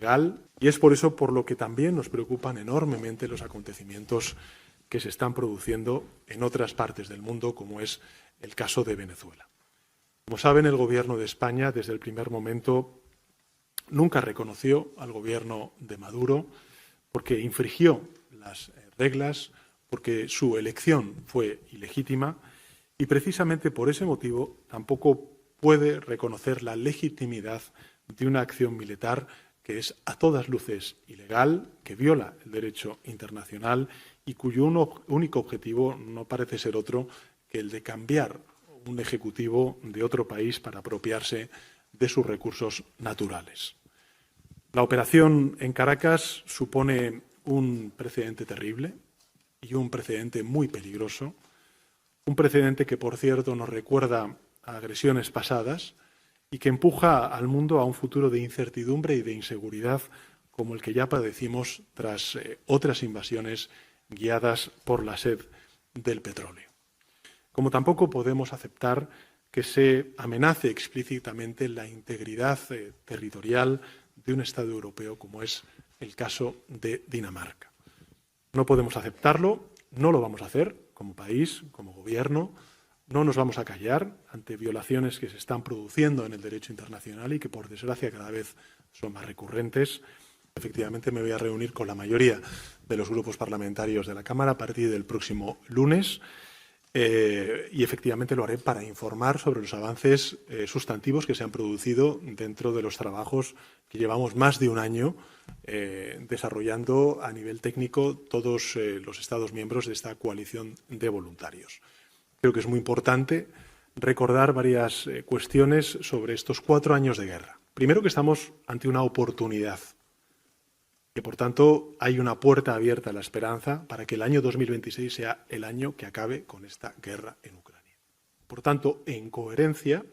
ilegal, y es por eso por lo que también nos preocupan enormemente los acontecimientos que se están produciendo en otras partes del mundo, como es el caso de Venezuela. Como saben, el Gobierno de España, desde el primer momento, nunca reconoció al Gobierno de Maduro porque infringió las reglas, porque su elección fue ilegítima y precisamente por ese motivo tampoco puede reconocer la legitimidad de una acción militar que es a todas luces ilegal, que viola el derecho internacional y cuyo único objetivo no parece ser otro que el de cambiar un ejecutivo de otro país para apropiarse de sus recursos naturales. La operación en Caracas supone un precedente terrible y un precedente muy peligroso, un precedente que, por cierto, nos recuerda a agresiones pasadas y que empuja al mundo a un futuro de incertidumbre y de inseguridad como el que ya padecimos tras otras invasiones guiadas por la sed del petróleo. Como tampoco podemos aceptar que se amenace explícitamente la integridad territorial de un Estado europeo como es el caso de Dinamarca. No podemos aceptarlo, no lo vamos a hacer como país, como gobierno. No nos vamos a callar ante violaciones que se están produciendo en el derecho internacional y que, por desgracia, cada vez son más recurrentes. Efectivamente, me voy a reunir con la mayoría de los grupos parlamentarios de la Cámara a partir del próximo lunes y, efectivamente, lo haré para informar sobre los avances sustantivos que se han producido dentro de los trabajos que llevamos más de un año desarrollando a nivel técnico todos los Estados miembros de esta coalición de voluntarios. Creo que es muy importante recordar varias cuestiones sobre estos 4 años de guerra. Primero, que estamos ante una oportunidad, que por tanto hay una puerta abierta a la esperanza para que el año 2026 sea el año que acabe con esta guerra en Ucrania. Por tanto, en coherencia,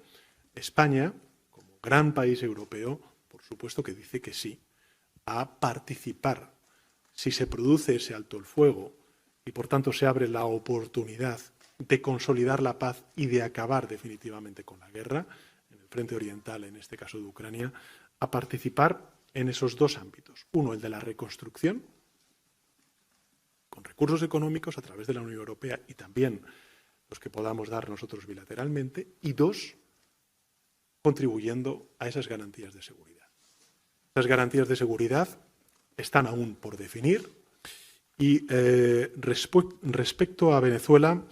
España, como gran país europeo, por supuesto que dice que sí a participar. Si se produce ese alto el fuego y por tanto se abre la oportunidad de consolidar la paz y de acabar definitivamente con la guerra, en el frente oriental, en este caso de Ucrania, a participar en esos dos ámbitos. Uno, el de la reconstrucción, con recursos económicos a través de la Unión Europea y también los que podamos dar nosotros bilateralmente. Y dos, contribuyendo a esas garantías de seguridad. Esas garantías de seguridad están aún por definir y respecto a Venezuela,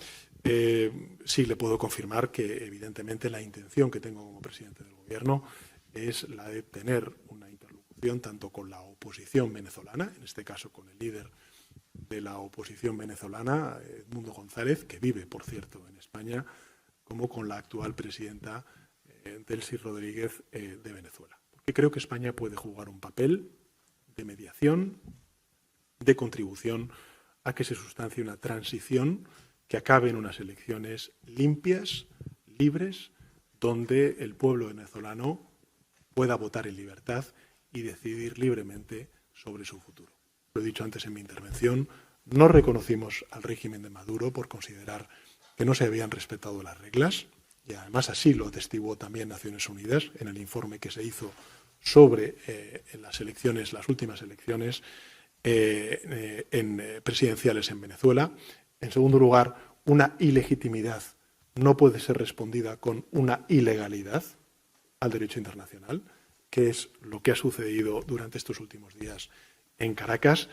sí le puedo confirmar que evidentemente la intención que tengo como presidente del Gobierno es la de tener una interlocución tanto con la oposición venezolana, en este caso con el líder de la oposición venezolana, Edmundo González, que vive, por cierto, en España, como con la actual presidenta Delcy Rodríguez de Venezuela. Porque creo que España puede jugar un papel de mediación, de contribución a que se sustancie una transición que acabe en unas elecciones limpias, libres, donde el pueblo venezolano pueda votar en libertad y decidir libremente sobre su futuro. Lo he dicho antes en mi intervención, no reconocimos al régimen de Maduro por considerar que no se habían respetado las reglas, y además así lo atestiguó también Naciones Unidas en el informe que se hizo sobre las elecciones, las últimas elecciones presidenciales en Venezuela. En segundo lugar, una ilegitimidad no puede ser respondida con una ilegalidad al derecho internacional, que es lo que ha sucedido durante estos últimos días en Caracas.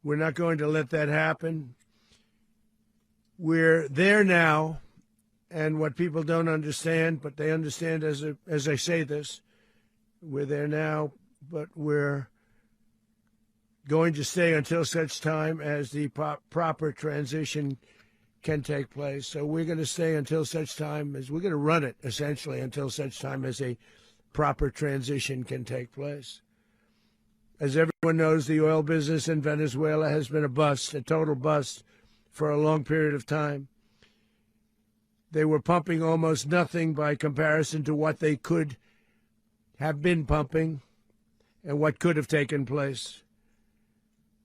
We're not going to let that happen. We're there now, and what people don't understand, but they understand as I say this, we're there now, but we're going to stay until such time as the proper transition can take place. So we're going to stay until such time as we're going to run it, essentially, until such time as a proper transition can take place. As everyone knows, the oil business in Venezuela has been a bust, a total bust, for a long period of time. They were pumping almost nothing by comparison to what they could have been pumping and what could have taken place.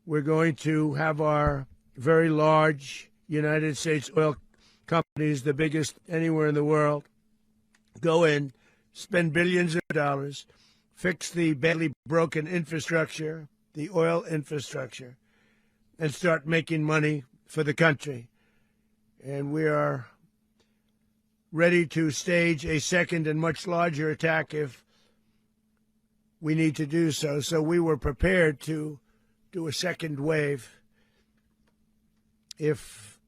We're going to have our very large United States oil companies, the biggest anywhere in the world, go in, spend billions of dollars, fix the badly broken infrastructure, the oil infrastructure, and start making money for the country. And we are ready to stage a second and much larger attack if we need to do so. So we were prepared to do a second wave if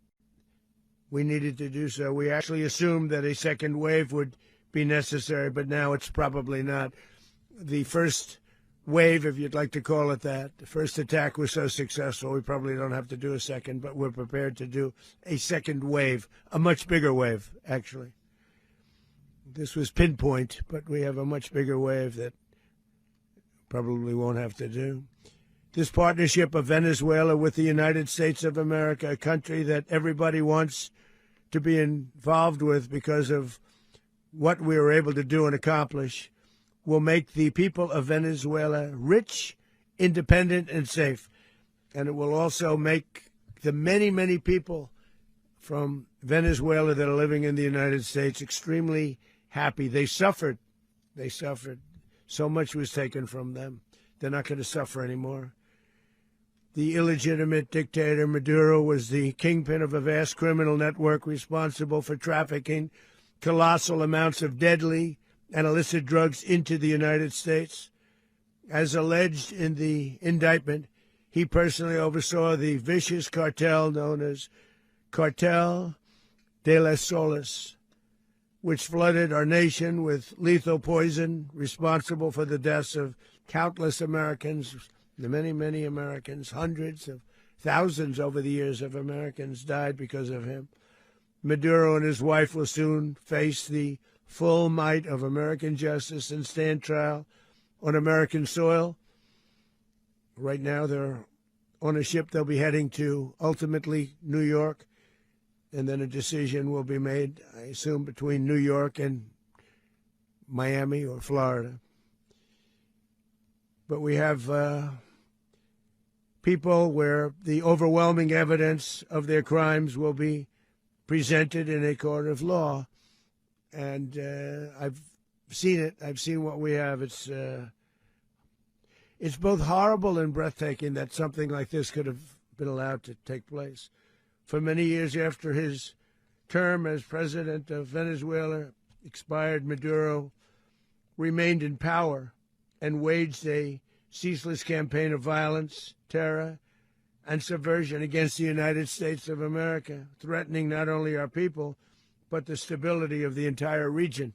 we needed to do so. We actually assumed that a second wave would be necessary, but now it's probably not. The first wave, if you'd like to call it that, the first attack was so successful, we probably don't have to do a second, but we're prepared to do a second wave, a much bigger wave, actually. This was pinpoint, but we have a much bigger wave that probably won't have to do. This partnership of Venezuela with the United States of America, a country that everybody wants to be involved with because of what we were able to do and accomplish, will make the people of Venezuela rich, independent, and safe. And it will also make the many, many people from Venezuela that are living in the United States extremely happy. They suffered. They suffered. So much was taken from them. They're not going to suffer anymore. The illegitimate dictator Maduro was the kingpin of a vast criminal network responsible for trafficking colossal amounts of deadly and illicit drugs into the United States. As alleged in the indictment, he personally oversaw the vicious cartel known as Cartel de las Solas, which flooded our nation with lethal poison, responsible for the deaths of countless Americans, many, many Americans. Hundreds of thousands over the years of Americans died because of him. Maduro and his wife will soon face the full might of American justice and stand trial on American soil. Right now, they're on a ship. They'll be heading to, ultimately, New York, and then a decision will be made, I assume, between New York and Miami or Florida. But we have people where the overwhelming evidence of their crimes will be presented in a court of law. And I've seen it. I've seen what we have. It's both horrible and breathtaking that something like this could have been allowed to take place. For many years after his term as president of Venezuela expired, Maduro remained in power and waged a ceaseless campaign of violence, terror, and subversion against the United States of America, threatening not only our people, but the stability of the entire region.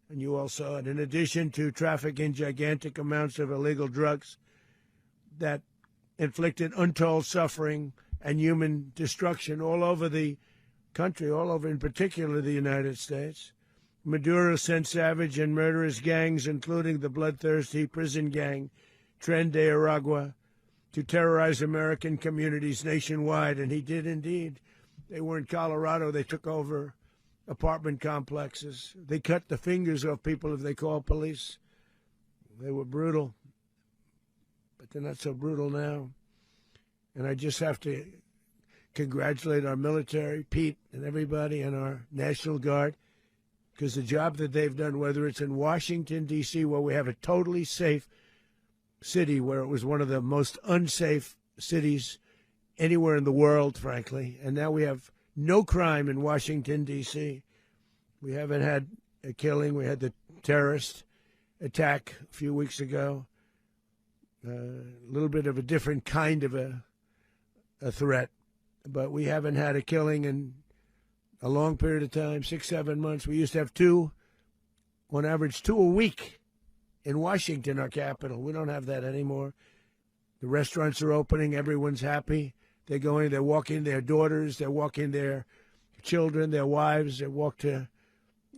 And you all saw it. In addition to trafficking gigantic amounts of illegal drugs that inflicted untold suffering and human destruction all over the country, all over, in particular, the United States, Maduro sent savage and murderous gangs, including the bloodthirsty prison gang Tren de Aragua, to terrorize American communities nationwide. And he did indeed. They were in Colorado. They took over apartment complexes. They cut the fingers off people if they called police. They were brutal, but they're not so brutal now. And I just have to congratulate our military, Pete, and everybody, and our National Guard, because the job that they've done, whether it's in Washington, D.C., where we have a totally safe city, where it was one of the most unsafe cities anywhere in the world, frankly, and now we have no crime in Washington, D.C. We haven't had a killing. We had the terrorist attack a few weeks ago. A little bit of a different kind of a a threat. But we haven't had a killing in a long period of time, 6, 7 months. We used to have two, on average, 2 a week in Washington, our capital. We don't have that anymore. The restaurants are opening. Everyone's happy. They're walking their daughters. They're walking their children, their wives. They walk to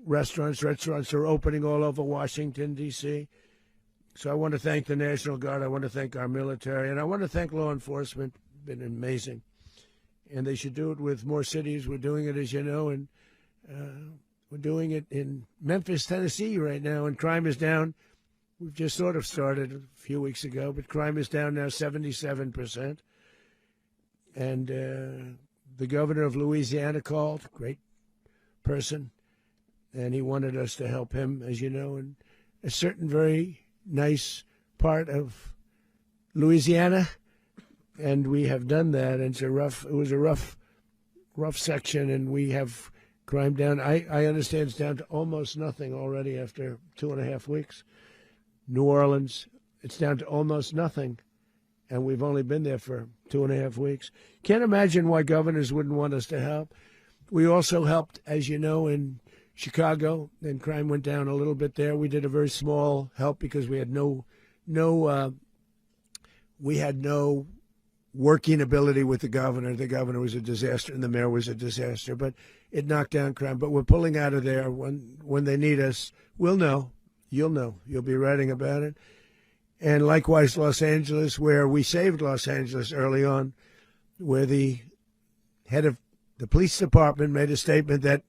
restaurants. Restaurants are opening all over Washington, D.C. So I want to thank the National Guard. I want to thank our military. And I want to thank law enforcement. It's been amazing. And they should do it with more cities. We're doing it, as you know, and we're doing it in Memphis, Tennessee right now, and crime is down. We've just sort of started a few weeks ago, but crime is down now 77%. And the governor of Louisiana called, great person, and he wanted us to help him, as you know, in a certain very nice part of Louisiana. And we have done that. And it was a rough section, and we have crime down. I understand it's down to almost nothing already after 2.5 weeks. New Orleans, it's down to almost nothing, and we've only been there for 2.5 weeks. Can't imagine why governors wouldn't want us to help. We also helped, as you know, in Chicago, and crime went down a little bit there. We did a very small help because we had no working ability with the governor. The governor was a disaster, and the mayor was a disaster. But it knocked down crime. But we're pulling out of there. When they need us, we'll know. You'll know. You'll be writing about it. And likewise, Los Angeles, where we saved Los Angeles early on, where the head of the police department made a statement that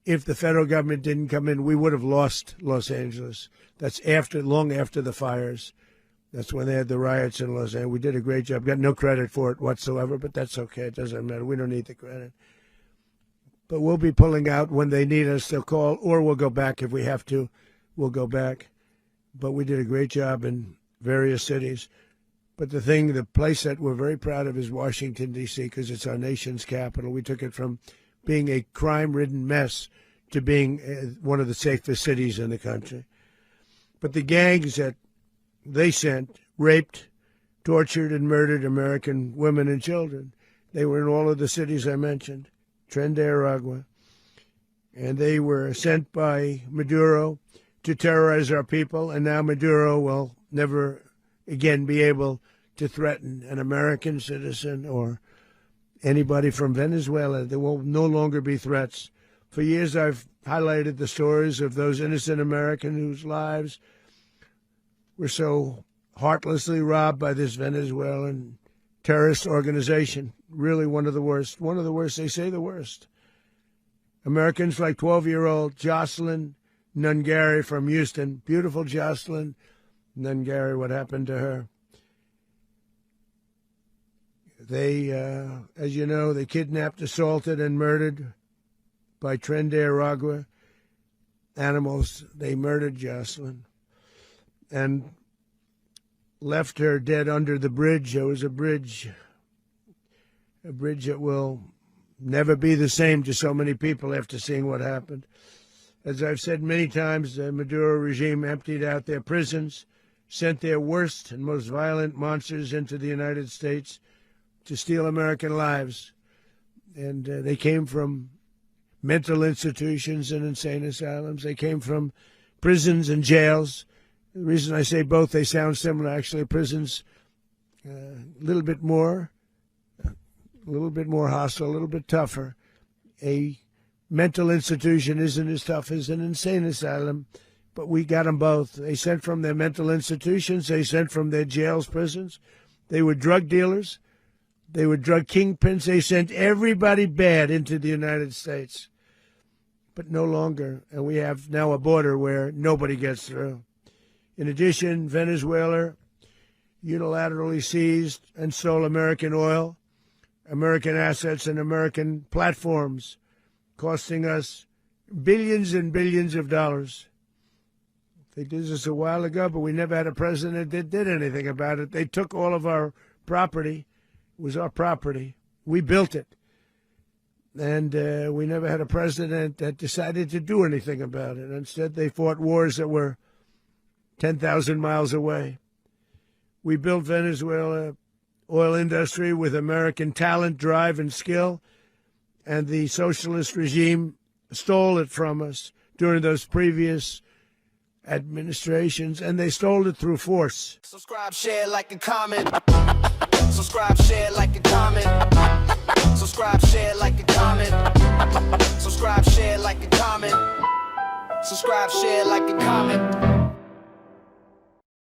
if the federal government didn't come in, we would have lost Los Angeles. That's long after the fires. That's when they had the riots in Los Angeles. We did a great job. Got no credit for it whatsoever, but that's okay. It doesn't matter. We don't need the credit. But we'll be pulling out when they need us. They'll call, or we'll go back if we have to. We'll go back. But we did a great job in various cities. But the place that we're very proud of is Washington, D.C., because it's our nation's capital. We took it from being a crime-ridden mess to being one of the safest cities in the country. But the gangs that they sent raped, tortured, and murdered American women and children. They were in all of the cities I mentioned, Tren de Aragua. And they were sent by Maduro to terrorize our people, and now Maduro will never again be able to threaten an American citizen or anybody from Venezuela. There will no longer be threats. For years I've highlighted the stories of those innocent Americans whose lives were so heartlessly robbed by this Venezuelan terrorist organization. Really one of the worst. One of the worst, they say the worst. Americans like 12-year-old Jocelyn Nungari from Houston. Beautiful Jocelyn Nungari, what happened to her? They, as you know, they kidnapped, assaulted, and murdered by Tren de Aragua animals. They murdered Jocelyn and left her dead under the bridge. There was a bridge that will never be the same to so many people after seeing what happened. As I've said many times, the Maduro regime emptied out their prisons, sent their worst and most violent monsters into the United States to steal American lives. And they came from mental institutions and insane asylums. They came from prisons and jails. The reason I say both, they sound similar. Actually, prisons a little bit more hostile, a little bit tougher. A mental institution isn't as tough as an insane asylum, but we got them both. They sent from their mental institutions. They sent from their jails, prisons. They were drug dealers. They were drug kingpins. They sent everybody bad into the United States, but no longer. And we have now a border where nobody gets through. In addition, Venezuela unilaterally seized and stole American oil, American assets, and American platforms, costing us billions and billions of dollars. They did this a while ago, but we never had a president that did anything about it. They took all of our property. It was our property. We built it. And we never had a president that decided to do anything about it. Instead, they fought wars that were 10,000 miles away. We built Venezuela oil industry with American talent, drive, and skill, and the socialist regime stole it from us during those previous administrations, and they stole it through force. Subscribe, share, like, and comment. Subscribe, share, like, and comment. Subscribe, share, like, and comment. Subscribe, share, like, and comment. Subscribe, share, like, and comment.